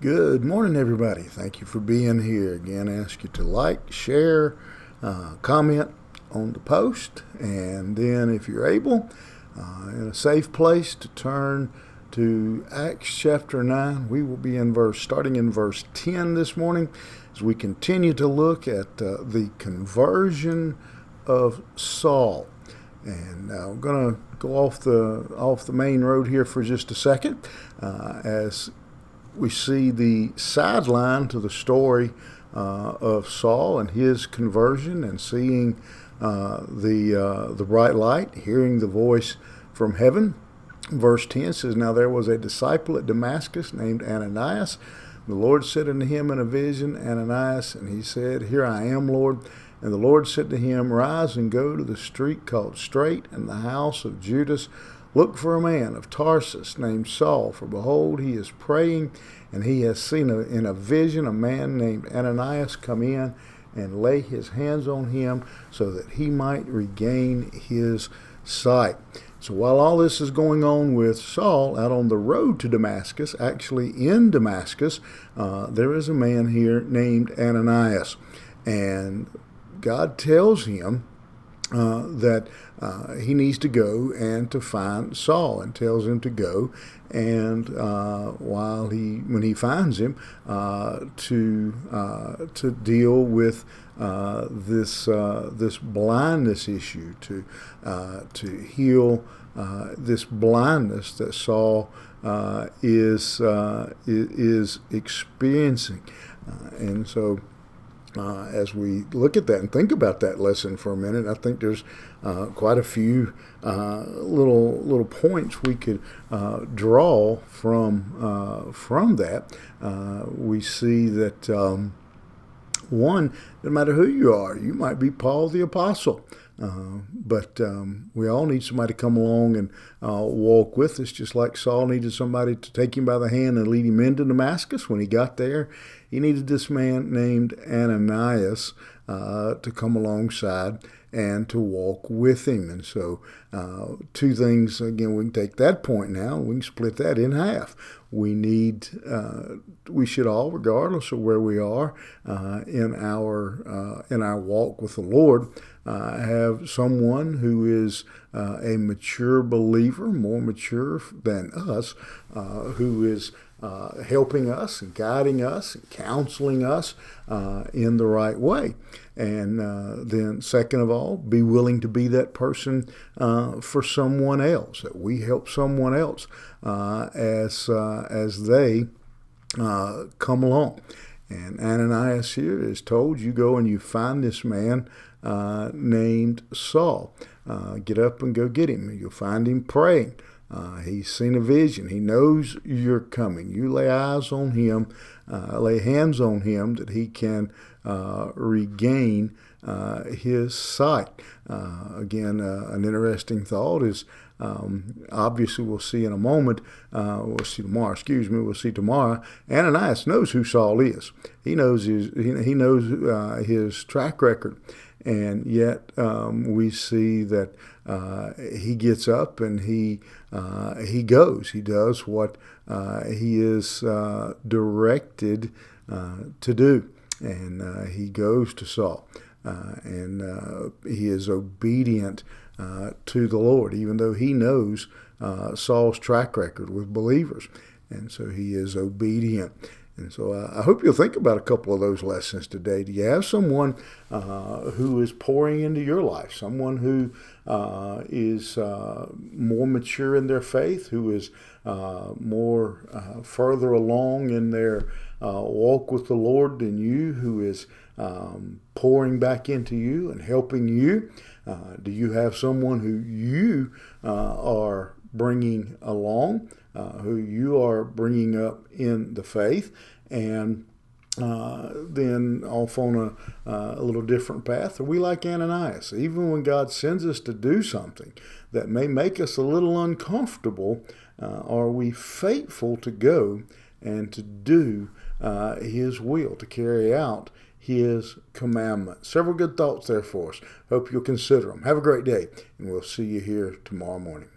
Good morning, everybody. Thank you for being here. Again, I ask you to like, share, comment on the post, and then if you're able, in a safe place to turn to Acts chapter 9. We will be starting in verse 10 this morning as we continue to look at the conversion of Saul. And we're going to go off the main road here for just a second as we see the sideline to the story of Saul and his conversion, and seeing the bright light, hearing the voice from heaven. Verse 10 says, "Now there was a disciple at Damascus named Ananias. The Lord said unto him in a vision, Ananias, and he said, Here I am, Lord. And the Lord said to him, Rise and go to the street called Straight, in the house of Judas. Look for a man of Tarsus named Saul, for behold, he is praying, and he has seen in a vision a man named Ananias come in and lay his hands on him so that he might regain his sight." So while all this is going on with Saul out on the road to Damascus, actually in Damascus, there is a man here named Ananias. And God tells him that he needs to go and to find Saul, and tells him to go and when he finds him to deal with this blindness issue, to heal this blindness that Saul is experiencing, and so. As we look at that and think about that lesson for a minute, I think there's quite a few little points we could draw from that. We see that one, no matter who you are, you might be Paul the Apostle. But we all need somebody to come along and walk with us, just like Saul needed somebody to take him by the hand and lead him into Damascus. When he got there, he needed this man named Ananias to come alongside and to walk with him. And so two things, again, we can take that point now, we can split that in half. We should all, regardless of where we are in our walk with the Lord, have someone who is a mature believer, more mature than us, who is helping us and guiding us and counseling us in the right way. And then second of all, be willing to be that person for someone else, that we help someone else as they come along. And Ananias here is told, you go and you find this man named Saul. Get up and go get him. You'll find him praying. He's seen a vision. He knows you're coming. You lay eyes on him, lay hands on him, that he can regain his sight. Again, an interesting thought is, obviously we'll see in a moment, we'll see tomorrow, Ananias knows who Saul is. He knows his track record. And yet we see that he gets up and he goes. He does what he is directed to do, and he goes to Saul, and he is obedient to the Lord, even though he knows Saul's track record with believers, and so he is obedient. And so I hope you'll think about a couple of those lessons today. Do you have someone who is pouring into your life, someone who is more mature in their faith, who is more further along in their walk with the Lord than you, who is pouring back into you and helping you? Do you have someone who you are bringing along, who you are bringing up in the faith, and then off on a little different path? Are we like Ananias? Even when God sends us to do something that may make us a little uncomfortable, are we faithful to go and to do His will, to carry out His commandment? Several good thoughts there for us. Hope you'll consider them. Have a great day, and we'll see you here tomorrow morning.